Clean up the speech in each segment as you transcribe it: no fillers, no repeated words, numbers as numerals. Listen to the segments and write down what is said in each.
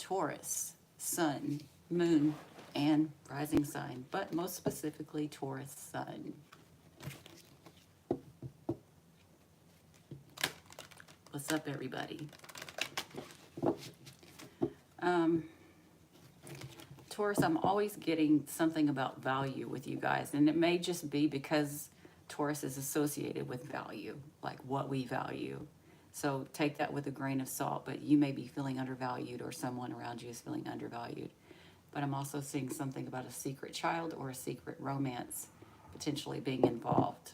Taurus, sun, moon, and rising sign, but most specifically Taurus sun. What's up, everybody? Taurus, I'm always getting something about value with you guys, and it may just be because Taurus is associated with value, like what we value. So take that with a grain of salt, but you may be feeling undervalued or someone around you is feeling undervalued. But I'm also seeing something about a secret child or a secret romance potentially being involved.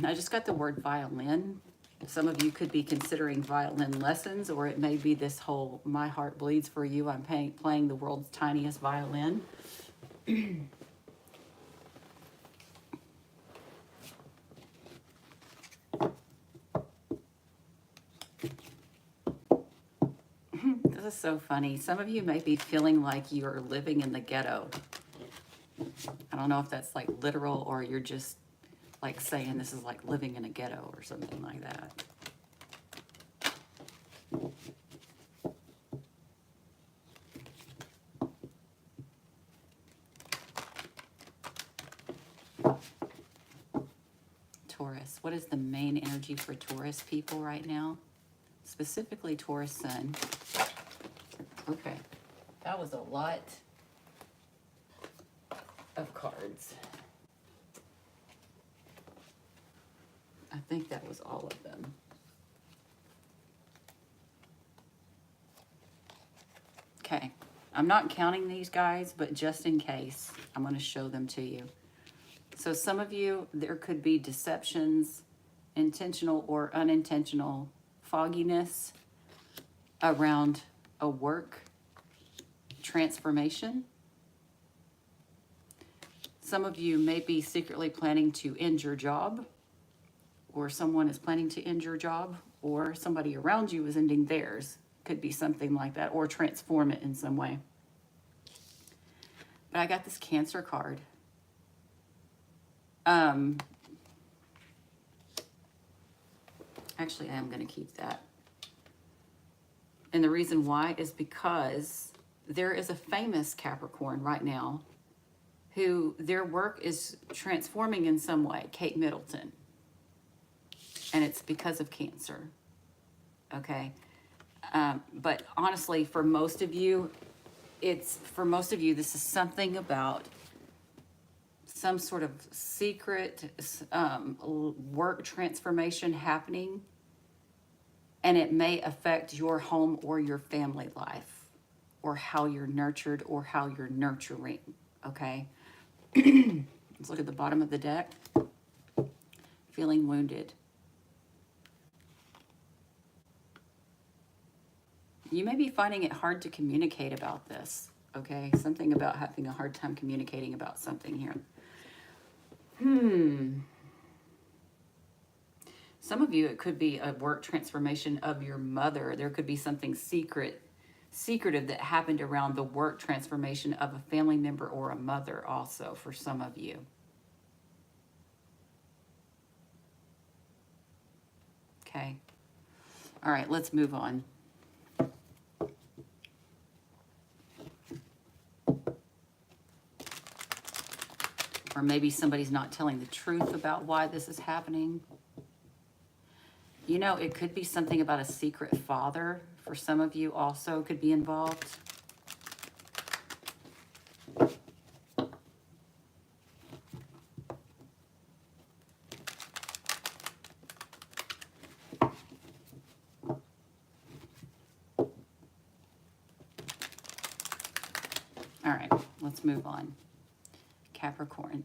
I just got the word violin. Some of you could be considering violin lessons, or it may be this whole "my heart bleeds for you, I'm playing the world's tiniest violin." This is so funny. Some of you may be feeling like you're living in the ghetto. I don't know if that's like literal or you're just like saying this is like living in a ghetto or something like that. Taurus, what is the main energy for Taurus people right now? Specifically Taurus sun. Okay, that was a lot of cards. I think that was all of them. Okay, I'm not counting these guys, but just in case, I'm going to show them to you. So some of you, there could be deceptions, intentional or unintentional fogginess around a work transformation. Some of you may be secretly planning to end your job, or someone is planning to end your job, or somebody around you is ending theirs. Could be something like that, or transform it in some way. But I got this Cancer card. Actually, I am going to keep that. And the reason why is because there is a famous Capricorn right now who their work is transforming in some way, Kate Middleton. And it's because of Cancer. Okay. But honestly, for most of you, this is something about some sort of secret work transformation happening, and it may affect your home or your family life, or how you're nurtured or how you're nurturing, okay? Let's look at the bottom of the deck. Feeling wounded. You may be finding it hard to communicate about this, okay? Something about having a hard time communicating about something here. Some of you, it could be a work transformation of your mother. There could be something secretive that happened around the work transformation of a family member or a mother also for some of you. Okay. All right, let's move on. Or maybe somebody's not telling the truth about why this is happening. You know, it could be something about a secret father. For some of you also could be involved. All right, let's move on. Capricorn.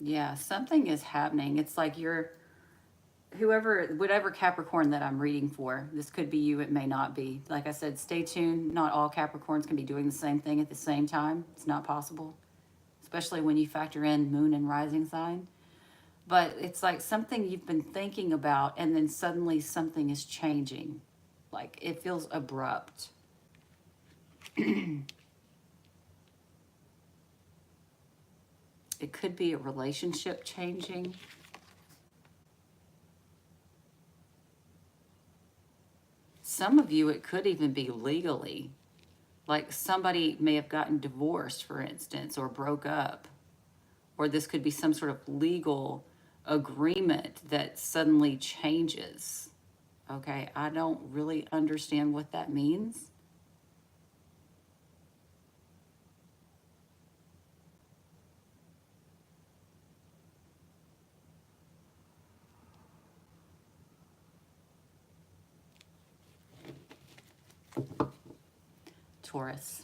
Yeah, something is happening. It's like whatever Capricorn that I'm reading for, this could be you, it may not be. Like I said, stay tuned. Not all Capricorns can be doing the same thing at the same time. It's not possible, especially when you factor in moon and rising sign. but it's like something you've been thinking about and then suddenly something is changing. Like it feels abrupt. It could be a relationship changing. Some of you, it could even be legally. Like somebody may have gotten divorced, for instance, or broke up. Or this could be some sort of legal agreement that suddenly changes. Okay, I don't really understand what that means. Taurus.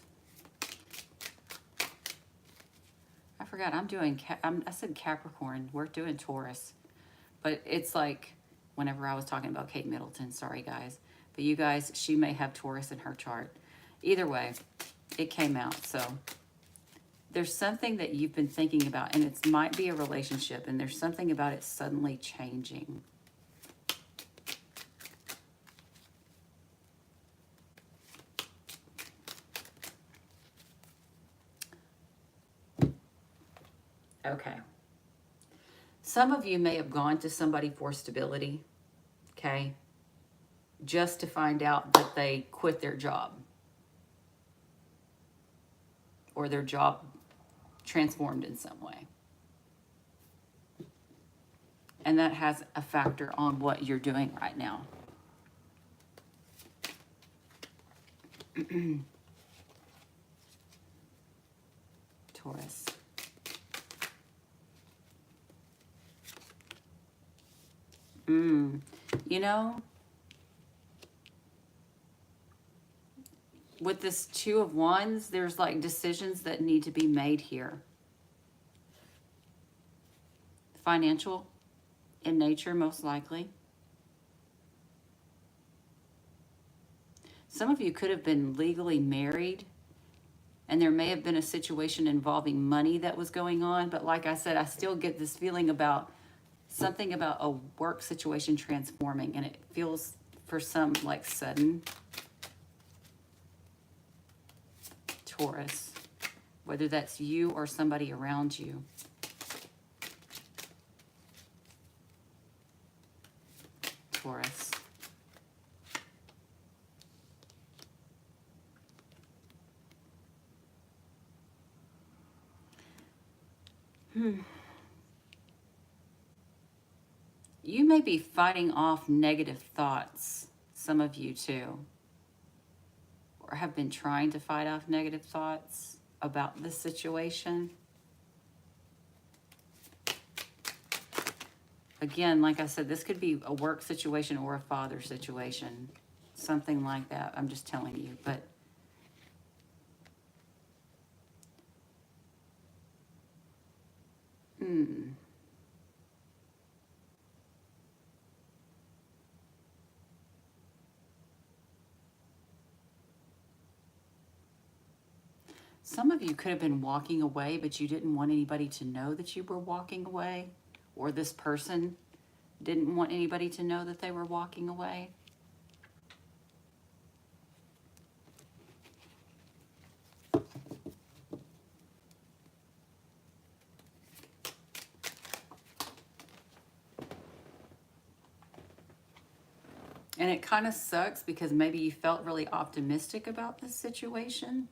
I forgot, I said Capricorn. We're doing Taurus. But it's like, whenever I was talking about Kate Middleton, sorry guys. But you guys, she may have Taurus in her chart. Either way, it came out. So there's something that you've been thinking about, and it might be a relationship, and there's something about it suddenly changing. Okay. Some of you may have gone to somebody for stability, okay, just to find out that they quit their job or their job transformed in some way. And that has a factor on what you're doing right now. Taurus. You know, with this Two of Wands, there's like decisions that need to be made here. Financial in nature, most likely. Some of you could have been legally married, and there may have been a situation involving money that was going on. But like I said, I still get this feeling about something about a work situation transforming, and it feels for some like sudden. Taurus, whether that's you or somebody around you. Taurus. You may be fighting off negative thoughts, some of you too, or have been trying to fight off negative thoughts about this situation. Again, like I said, this could be a work situation or a father situation, something like that. I'm just telling you, but some of you could have been walking away, but you didn't want anybody to know that you were walking away, or this person didn't want anybody to know that they were walking away. And it kind of sucks because maybe you felt really optimistic about this situation.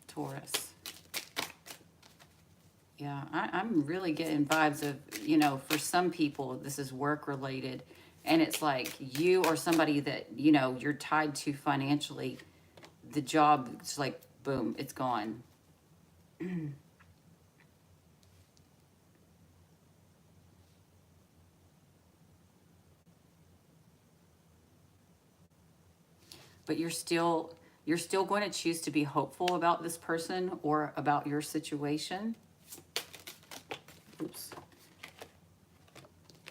Taurus. Yeah, I'm really getting vibes of, you know, for some people, this is work related. And it's like you or somebody that, you know, you're tied to financially. The job, it's like, boom, it's gone. But you're still going to choose to be hopeful about this person or about your situation. Oops.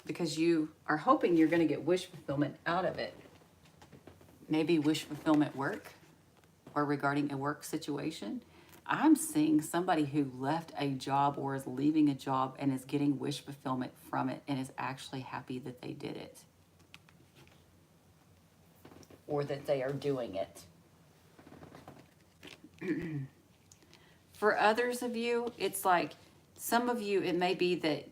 Because you are hoping you're going to get wish fulfillment out of it. maybe wish fulfillment work or regarding a work situation. I'm seeing somebody who left a job or is leaving a job and is getting wish fulfillment from it and is actually happy that they did it or that they are doing it. For others of you, it's like some of you, it may be that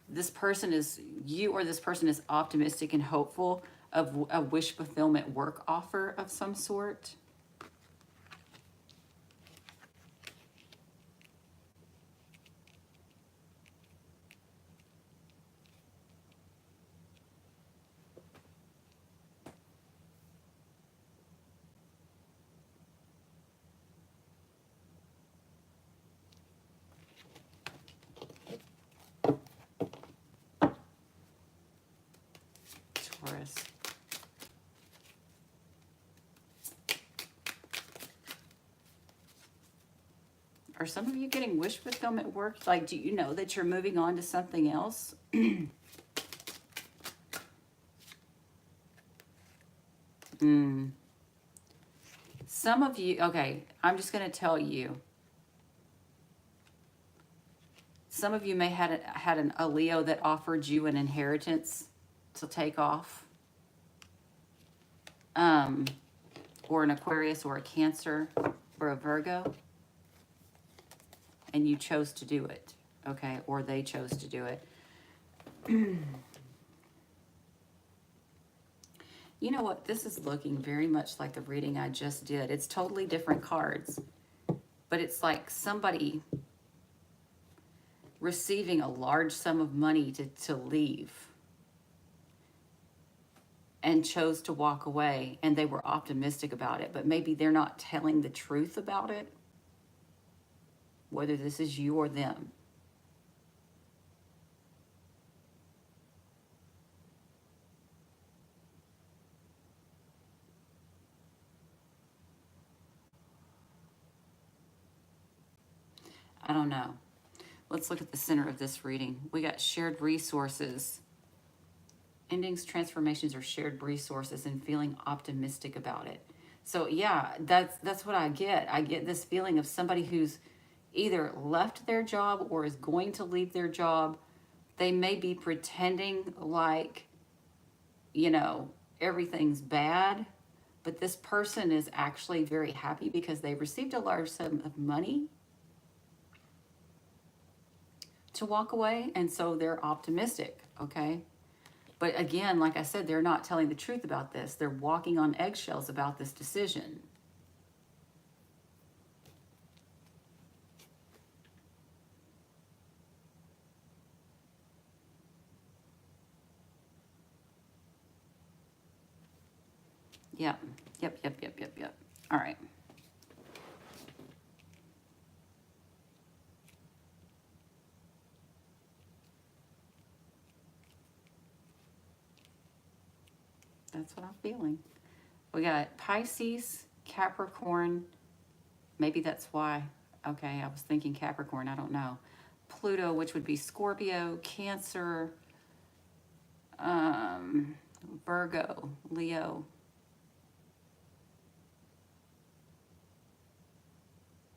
this person is, you or this person is optimistic and hopeful of a wish fulfillment work offer of some sort. Taurus. Are some of you getting wish fulfillment work? Like, do you know that you're moving on to something else? Some of you, okay, I'm just going to tell you. Some of you may had a Leo that offered you an inheritance to take off. Or an Aquarius or a Cancer or a Virgo. And you chose to do it, okay? Or they chose to do it. You know what? This is looking very much like the reading I just did. It's totally different cards. But it's like somebody receiving a large sum of money to leave and chose to walk away, and they were optimistic about it, but maybe they're not telling the truth about it, whether this is you or them. I don't know. Let's look at the center of this reading. We got shared resources. Endings, transformations, or shared resources, and feeling optimistic about it. So yeah, that's what I get. I get this feeling of somebody who's either left their job or is going to leave their job. They may be pretending like, everything's bad, but this person is actually very happy because they received a large sum of money to walk away, and so they're optimistic, okay? But again, like I said, they're not telling the truth about this. They're walking on eggshells about this decision. Yep. All right. That's what I'm feeling. We got Pisces, Capricorn. Maybe that's why. Okay, I was thinking Capricorn. I don't know. Pluto, which would be Scorpio, Cancer, Virgo, Leo,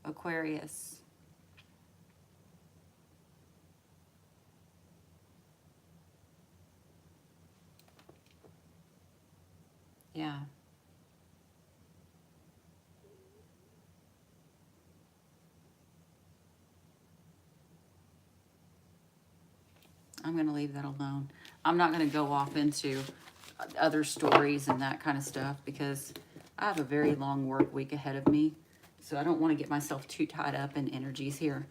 Aquarius. Yeah. I'm going to leave that alone. I'm not going to go off into other stories and that kind of stuff because I have a very long work week ahead of me. So I don't want to get myself too tied up in energies here.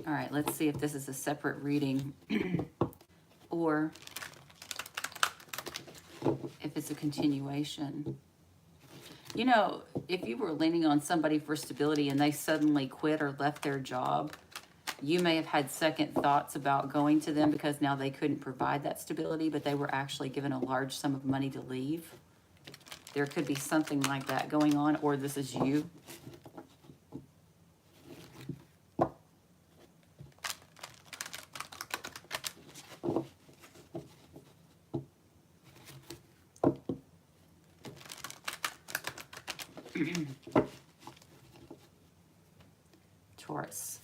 All right, let's see if this is a separate reading or if it's a continuation. If you were leaning on somebody for stability and they suddenly quit or left their job, you may have had second thoughts about going to them because now they couldn't provide that stability, but they were actually given a large sum of money to leave. There could be something like that going on, or this is you. Taurus.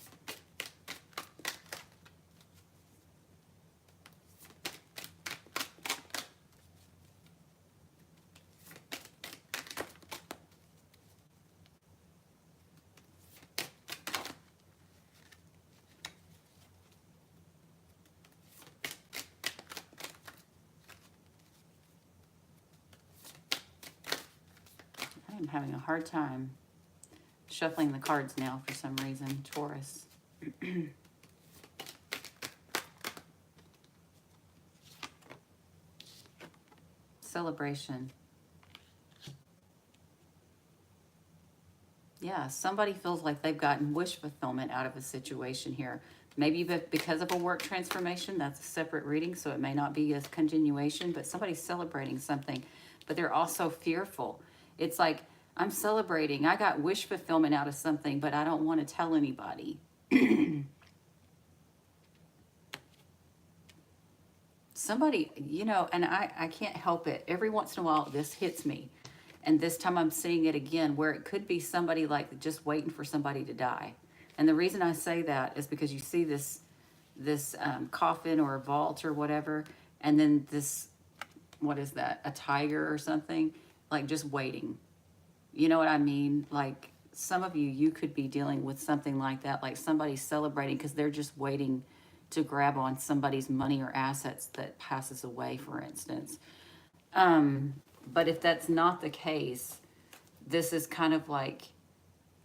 I'm having a hard time shuffling the cards now for some reason. Taurus. Celebration. Yeah, somebody feels like they've gotten wish fulfillment out of a situation here. Maybe because of a work transformation, that's a separate reading, so it may not be a continuation, but somebody's celebrating something, but they're also fearful. It's like, I'm celebrating. I got wish fulfillment out of something, but I don't want to tell anybody. Somebody, you know, and I can't help it. Every once in a while, this hits me. And this time I'm seeing it again, where it could be somebody like just waiting for somebody to die. And the reason I say that is because you see this coffin or a vault or whatever, and then this, what is that, a tiger or something, like just waiting. You know what I mean? Like some of you could be dealing with something like that, like somebody's celebrating because they're just waiting to grab on somebody's money or assets that passes away, for instance. But if that's not the case, this is kind of like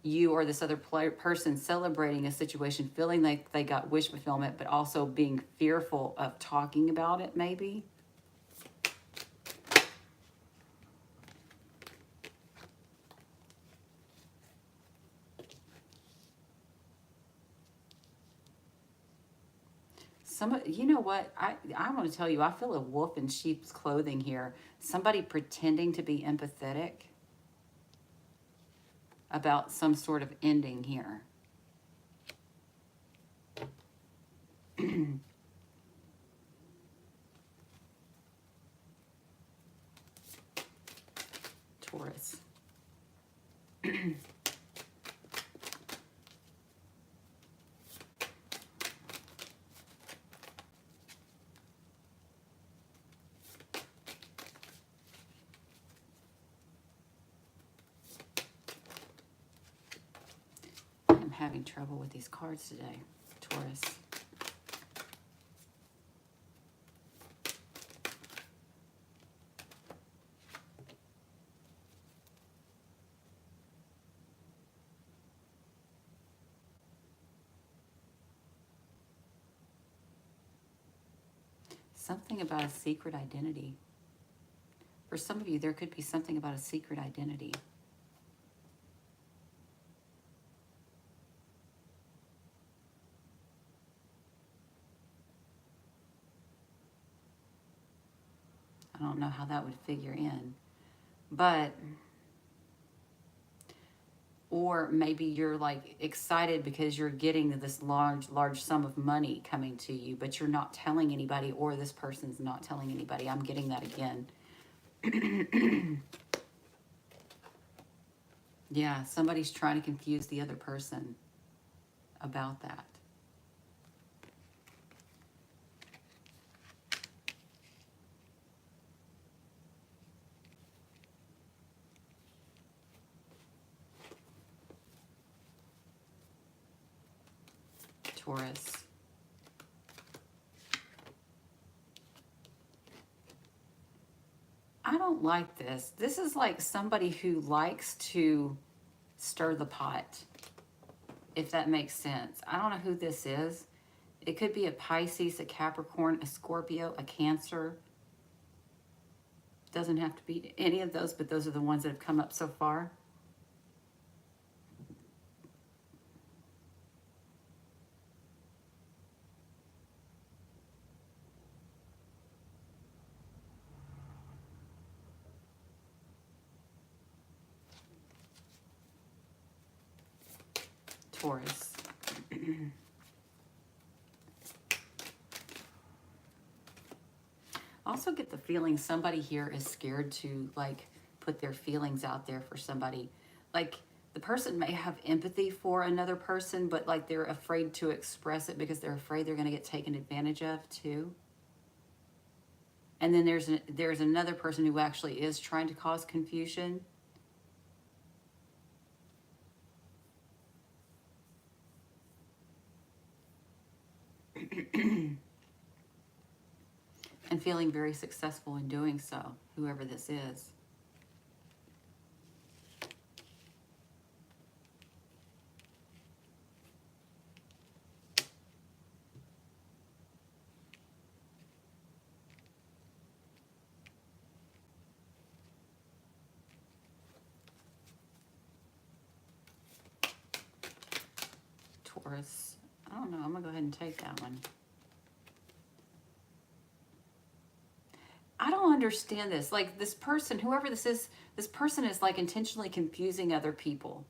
you or this other person celebrating a situation, feeling like they got wish fulfillment, but also being fearful of talking about it, maybe. You know what? I want to tell you, I feel a wolf in sheep's clothing here. Somebody pretending to be empathetic about some sort of ending here. Taurus. I'm having trouble with these cards today, Taurus. Something about a secret identity. For some of you, there could be something about a secret identity. I don't know how that would figure in, but, or maybe you're like excited because you're getting this large sum of money coming to you, but you're not telling anybody, or this person's not telling anybody. I'm getting that again. Yeah, somebody's trying to confuse the other person about that. Taurus. I don't like this. This is like somebody who likes to stir the pot, if that makes sense. I don't know who this is. It could be a Pisces, a Capricorn, a Scorpio, a Cancer. Doesn't have to be any of those, but those are the ones that have come up so far. Taurus. I also get the feeling somebody here is scared to like put their feelings out there for somebody. like the person may have empathy for another person, but like they're afraid to express it because they're afraid they're going to get taken advantage of too. And then there's another person who actually is trying to cause confusion. And feeling very successful in doing so, whoever this is. Taurus. I don't know. I'm going to go ahead and take that one. I don't understand this. Like this person, whoever this person is like intentionally confusing other people.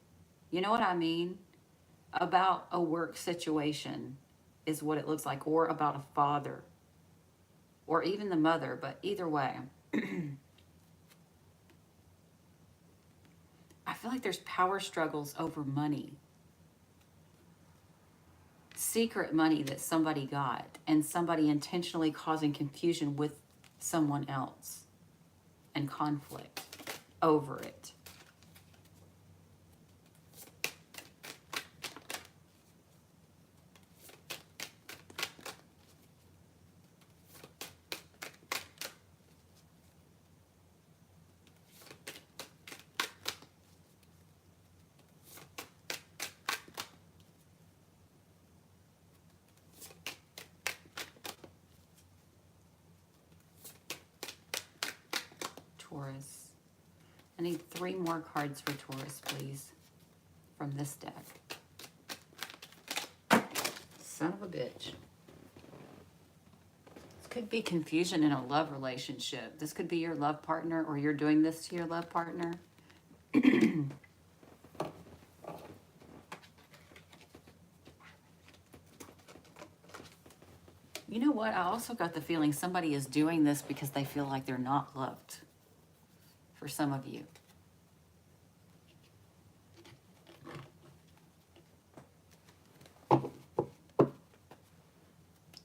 You know what I mean? About a work situation is what it looks like, or about a father, or even the mother, but either way. I feel like there's power struggles over money. Secret money that somebody got, and somebody intentionally causing confusion with someone else and conflict over it. Taurus. I need 3 more cards for Taurus, please, from this deck. Son of a bitch. This could be confusion in a love relationship. This could be your love partner, or you're doing this to your love partner. You know what? I also got the feeling somebody is doing this because they feel like they're not loved. For some of you.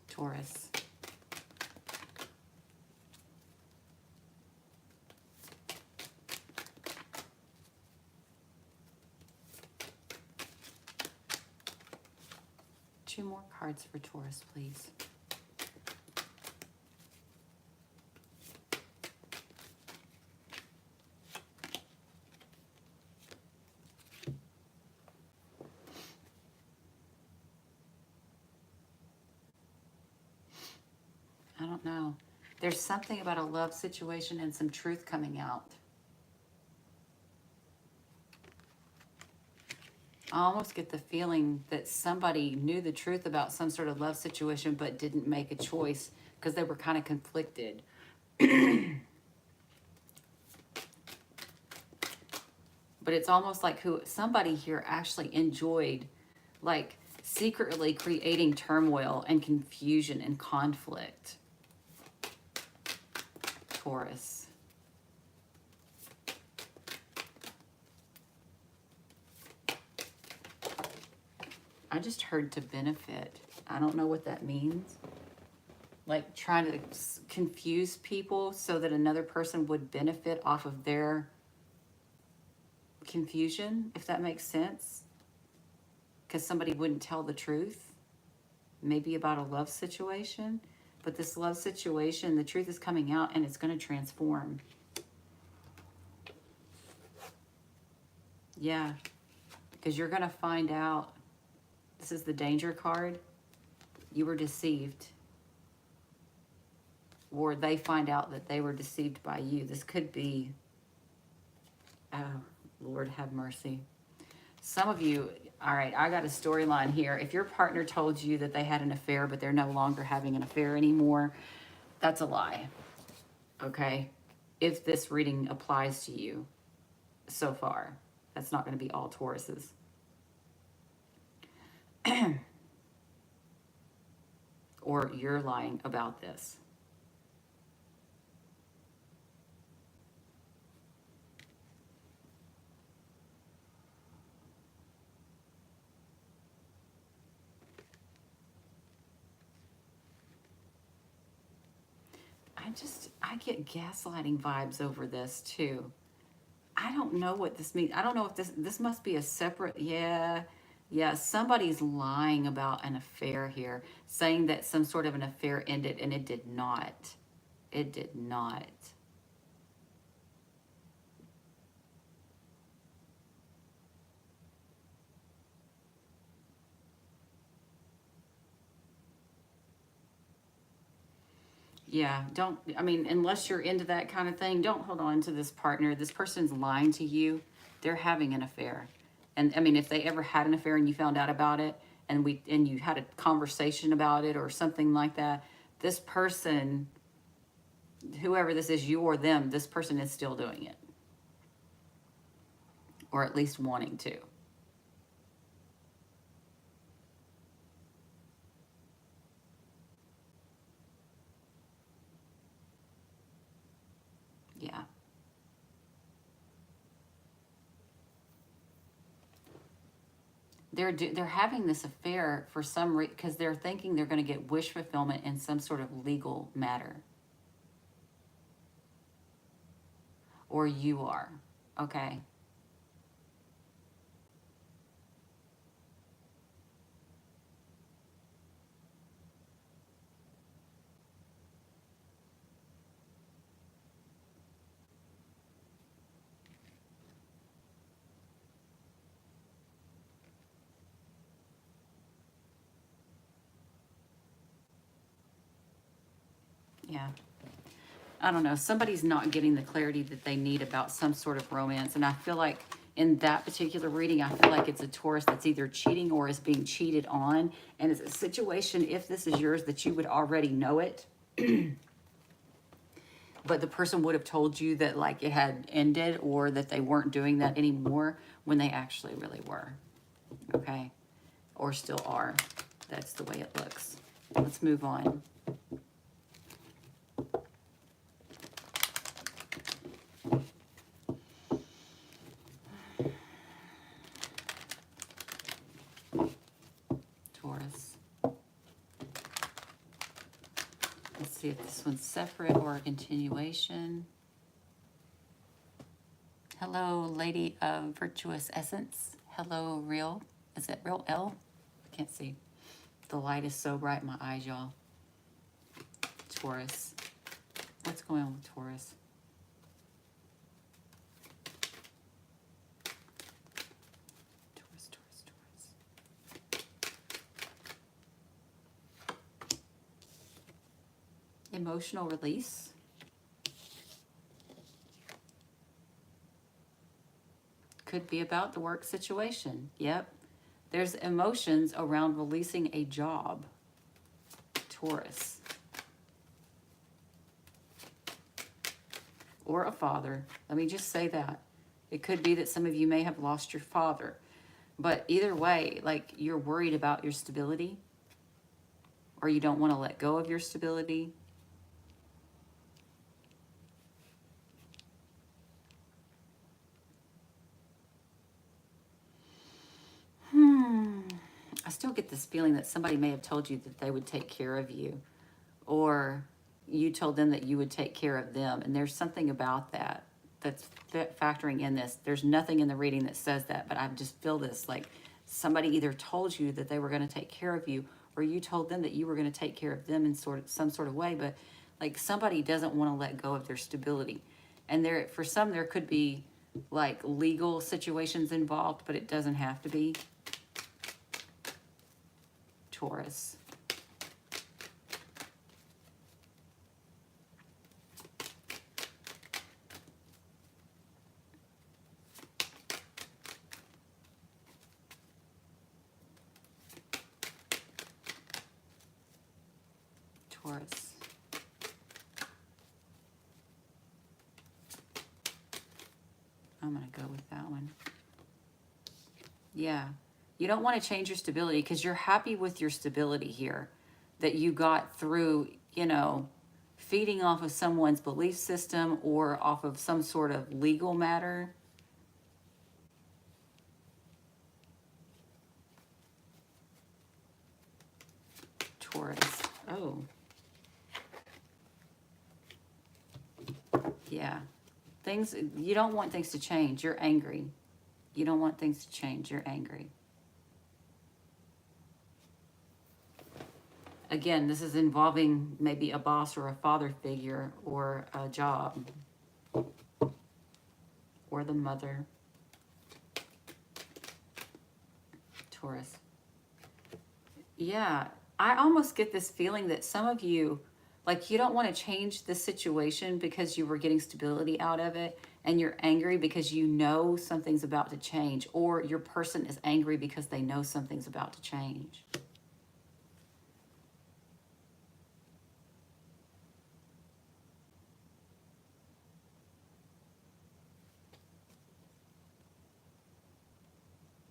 Taurus. Two more cards for Taurus, please. I don't know. There's something about a love situation and some truth coming out. I almost get the feeling that somebody knew the truth about some sort of love situation but didn't make a choice because they were kind of conflicted. But it's almost like somebody here actually enjoyed, like, secretly creating turmoil and confusion and conflict. Taurus. I just heard to benefit. I don't know what that means. Like trying to confuse people so that another person would benefit off of their confusion, if that makes sense. Because somebody wouldn't tell the truth. Maybe about a love situation. But this love situation, the truth is coming out and it's going to transform. Yeah. Because you're going to find out. This is the danger card. You were deceived. Or they find out that they were deceived by you. This could be, oh, Lord have mercy. Some of you, all right, I got a storyline here. If your partner told you that they had an affair, but they're no longer having an affair anymore, that's a lie, okay? If this reading applies to you so far, that's not going to be all Tauruses. Or you're lying about this. I get gaslighting vibes over this too. I don't know what this means. I don't know if this must be a separate, yeah, somebody's lying about an affair here, saying that some sort of an affair ended, and it did not. It did not. Yeah, don't, I mean, unless you're into that kind of thing, don't hold on to this partner. This person's lying to you. They're having an affair. And I mean, if they ever had an affair and you found out about it and you had a conversation about it or something like that, this person, whoever this is, you or them, this person is still doing it. Or at least wanting to. Yeah. They're having this affair for some reason because they're thinking they're going to get wish fulfillment in some sort of legal matter. Or you are. Okay. Yeah. I don't know. Somebody's not getting the clarity that they need about some sort of romance. And I feel like in that particular reading, I feel like it's a Taurus that's either cheating or is being cheated on. And it's a situation, if this is yours, that you would already know it. But the person would have told you that like it had ended or that they weren't doing that anymore when they actually really were. Okay? Or still are. That's the way it looks. Let's move on. Taurus. Let's see if this one's separate or a continuation. Hello, Lady of Virtuous Essence. Hello, Real. Is it Real L? I can't see. The light is so bright in my eyes, y'all. Taurus. What's going on with Taurus? Taurus, Taurus, Taurus. Emotional release. Could be about the work situation. Yep. There's emotions around releasing a job. Taurus. Or a father. Let me just say that. It could be that some of you may have lost your father. But either way, like you're worried about your stability. Or you don't want to let go of your stability. I still get this feeling that somebody may have told you that they would take care of you, or you told them that you would take care of them. And there's something about that that's factoring in this. There's nothing in the reading that says that, but I just feel this like somebody either told you that they were going to take care of you, or you told them that you were going to take care of them in some sort of way. But like somebody doesn't want to let go of their stability. And there, for some, there could be like legal situations involved, but it doesn't have to be. Taurus. Taurus. I'm going to go with that one. Yeah. You don't want to change your stability because you're happy with your stability here that you got through, you know, feeding off of someone's belief system or off of some sort of legal matter. Taurus. Oh. Yeah. Things, you don't want things to change. You're angry. You don't want things to change. You're angry. Again, this is involving maybe a boss or a father figure or a job or the mother. Taurus. Yeah, I almost get this feeling that some of you, like, you don't want to change the situation because you were getting stability out of it, and you're angry because you know something's about to change, or your person is angry because they know something's about to change.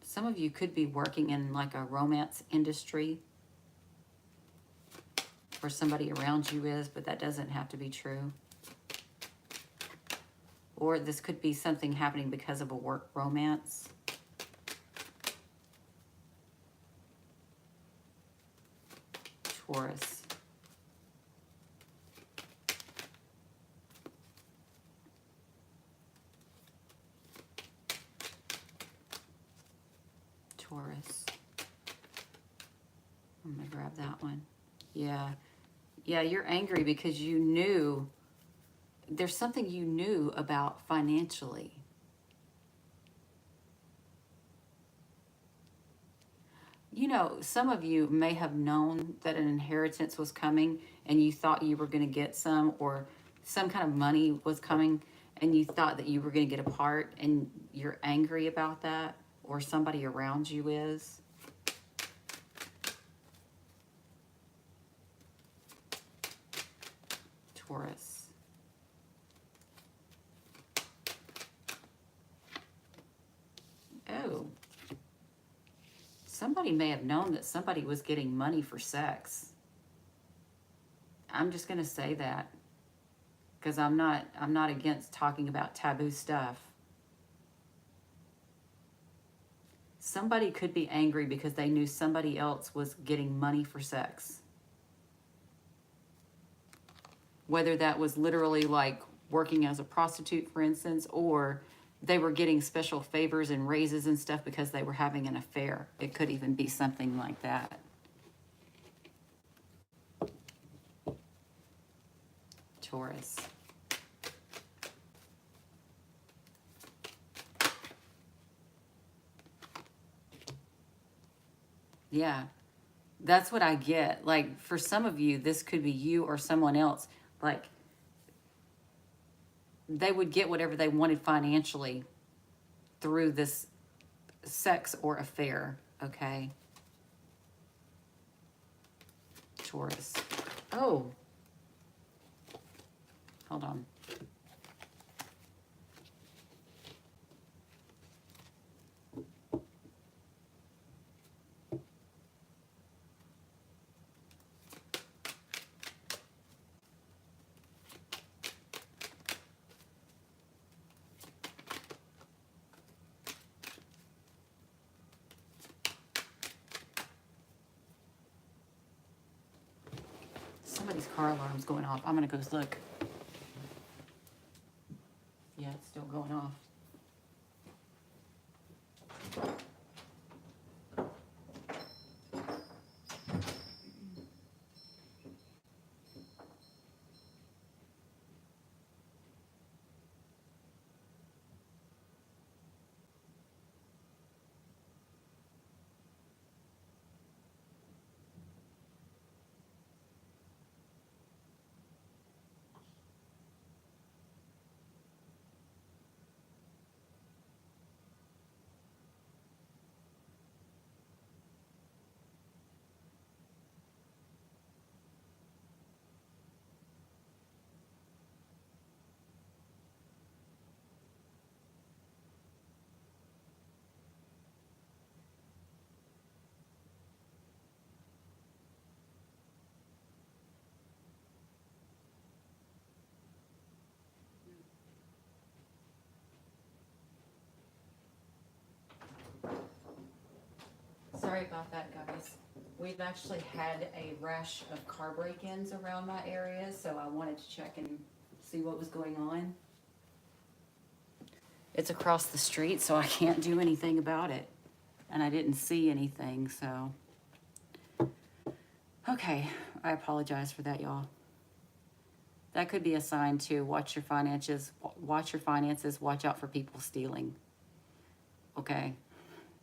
Some of you could be working in like a romance industry, or somebody around you is, but that doesn't have to be true. Or this could be something happening because of a work romance. Taurus. Taurus. I'm gonna grab that one. Yeah. Yeah, you're angry because you knew, there's something you knew about financially. You know, some of you may have known that an inheritance was coming and you thought you were going to get some, or some kind of money was coming and you thought that you were going to get a part, and you're angry about that, or somebody around you is. Taurus. Oh. Somebody may have known that somebody was getting money for sex. I'm just going to say that because I'm not against talking about taboo stuff. Somebody could be angry because they knew somebody else was getting money for sex. Whether that was literally like working as a prostitute, for instance, or they were getting special favors and raises and stuff because they were having an affair. It could even be something like that. Taurus. Yeah, that's what I get. Like, for some of you, this could be you or someone else. Like, they would get whatever they wanted financially through this sex or affair, okay? Taurus. Oh, hold on. Somebody's car alarm's going off. I'm gonna go look. Yeah, it's still going off. Sorry about that, guys. We've actually had a rash of car break-ins around my area, so I wanted to check and see what was going on. it's across the street, so I can't do anything about it. And I didn't see anything, so. Okay, I apologize for that, y'all. That could be a sign too. Watch your finances. Watch your finances. Watch out for people stealing. Okay,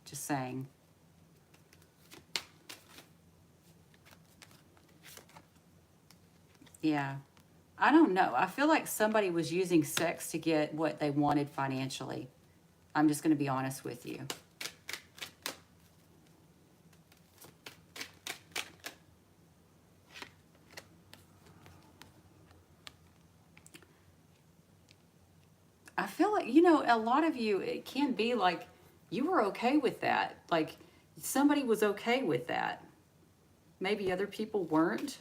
just saying. Yeah, I don't know. I feel like somebody was using sex to get what they wanted financially. I'm just going to be honest with you. I feel like, a lot of you, it can be like you were okay with that. Like somebody was okay with that. Maybe other people weren't.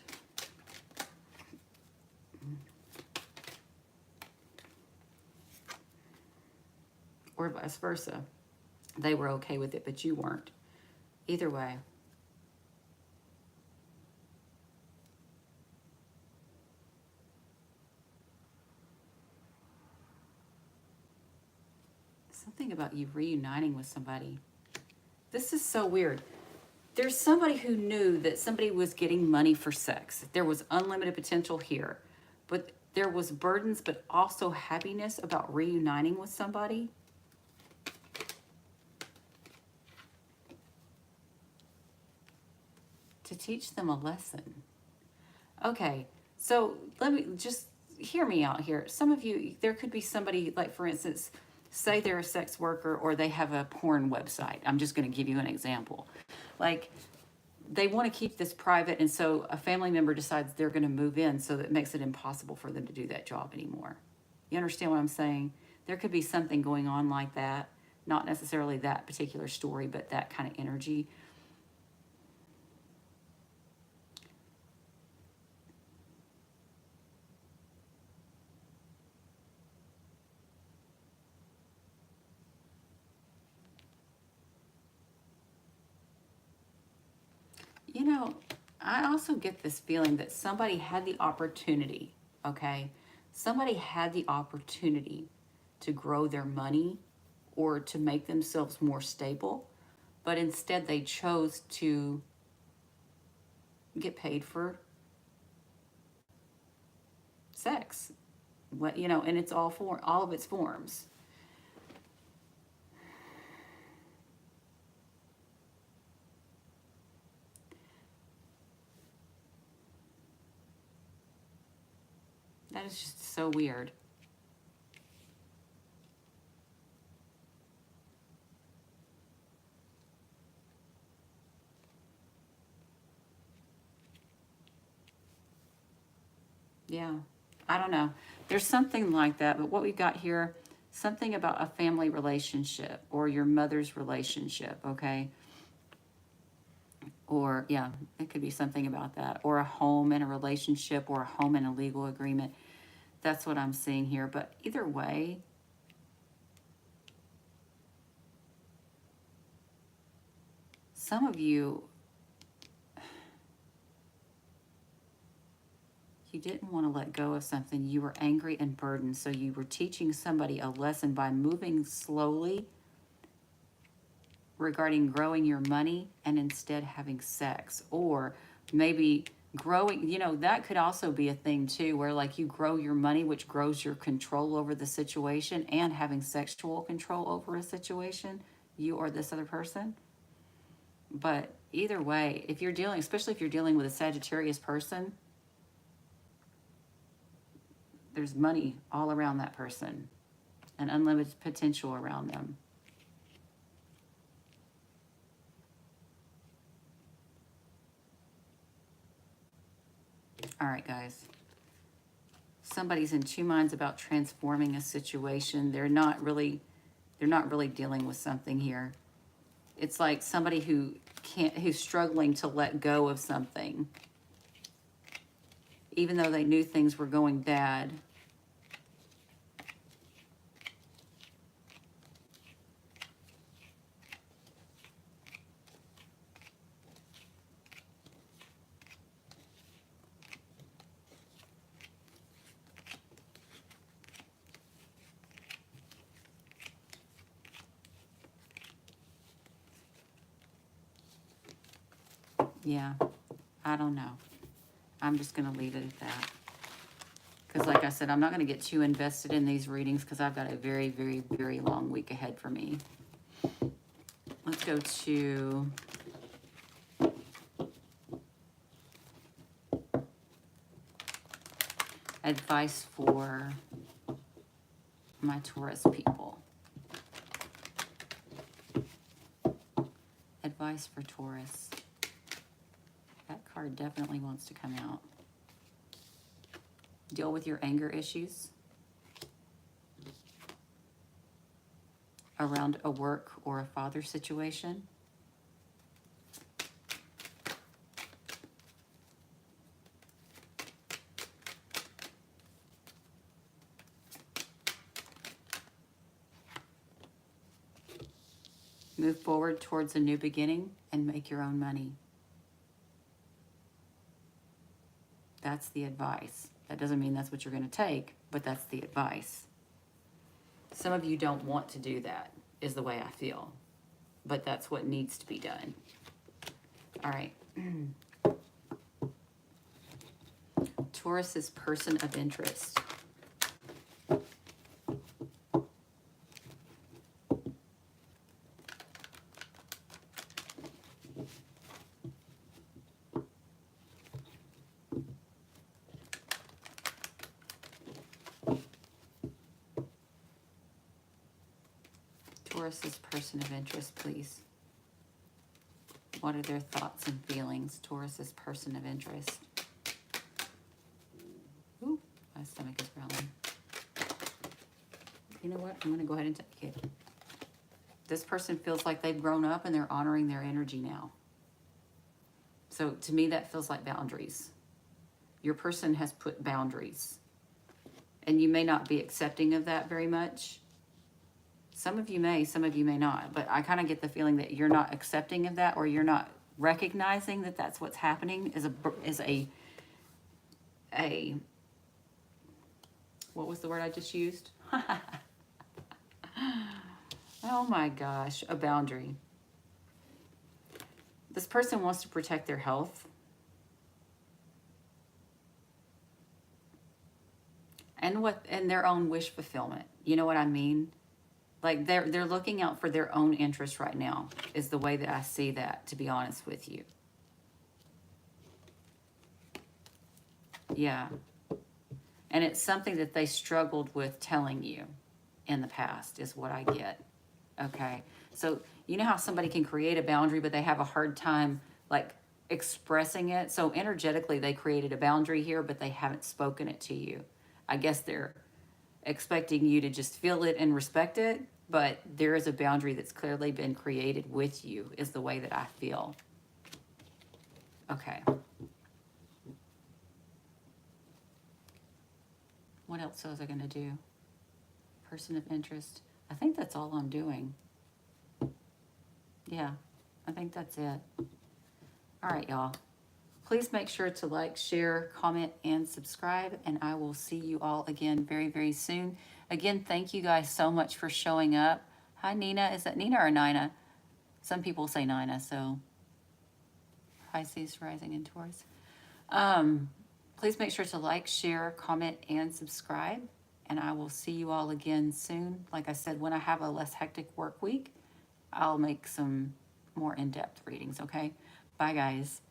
Or vice versa. They were okay with it, but you weren't. Either way. Something about you reuniting with somebody. This is so weird. There's somebody who knew that somebody was getting money for sex. There was unlimited potential here. But there was burdens, but also happiness about reuniting with somebody. To teach them a lesson. Okay, so let me just hear me out here. Some of you, there could be somebody, like for instance, say they're a sex worker or they have a porn website. I'm just going to give you an example. Like they want to keep this private, and so a family member decides they're going to move in, so that makes it impossible for them to do that job anymore. You understand what I'm saying? There could be something going on like that. Not necessarily that particular story, but that kind of energy. I also get this feeling that somebody had the opportunity, okay? Somebody had the opportunity to grow their money or to make themselves more stable, but instead they chose to get paid for sex. And it's all of its forms. That is just so weird. Yeah, I don't know. There's something like that, but what we got here, something about a family relationship or your mother's relationship, okay? Or, yeah, it could be something about that. Or a home and a relationship or a home and a legal agreement. That's what I'm seeing here. But either way, some of you, you didn't want to let go of something. You were angry and burdened. So you were teaching somebody a lesson by moving slowly regarding growing your money and instead having sex. Or maybe growing, that could also be a thing too, where like you grow your money, which grows your control over the situation, and having sexual control over a situation, you or this other person. But either way, if you're dealing, especially if you're dealing with a Sagittarius person, there's money all around that person and unlimited potential around them. All right, guys. Somebody's in two minds about transforming a situation. They're not really dealing with something here. It's like somebody who's struggling to let go of something, even though they knew things were going bad. Yeah, I don't know. I'm just going to leave it at that. Because like I said, I'm not going to get too invested in these readings because I've got a very, very, very long week ahead for me. Let's go to advice for my Taurus people. Advice for Taurus. That card definitely wants to come out. Deal with your anger issues around a work or a father situation. Move forward towards a new beginning and make your own money. That's the advice. That doesn't mean that's what you're going to take, but that's the advice. Some of you don't want to do that, is the way I feel. But that's what needs to be done. All right. Taurus's person of interest. Taurus's person of interest, please. What are their thoughts and feelings? Taurus's person of interest. Ooh, my stomach is growling. You know what? I'm going to go ahead and take it. This person feels like they've grown up and they're honoring their energy now. So to me, that feels like boundaries. Your person has put boundaries. And you may not be accepting of that very much. Some of you may, some of you may not. But I kind of get the feeling that you're not accepting of that, or you're not recognizing that that's what's happening. Is a what was the word I just used? Oh my gosh, a boundary. This person wants to protect their health. And their own wish fulfillment. You know what I mean? Like they're looking out for their own interest right now, is the way that I see that, to be honest with you. Yeah. And it's something that they struggled with telling you in the past, is what I get. Okay. So you know how somebody can create a boundary, but they have a hard time like expressing it. So energetically, they created a boundary here, but they haven't spoken it to you. I guess they're expecting you to just feel it and respect it, but there is a boundary that's clearly been created with you, is the way that I feel. Okay. What else was I going to do? Person of interest. I think that's all I'm doing. Yeah, I think that's it. All right, y'all. Please make sure to like, share, comment, and subscribe, and I will see you all again very, very soon. Again, thank you guys so much for showing up. Hi, Nina. Is that Nina or Nina? Some people say Nina, so Pisces rising in Taurus. Please make sure to like, share, comment, and subscribe, and I will see you all again soon. Like I said, when I have a less hectic work week, I'll make some more in-depth readings, okay? Bye, guys.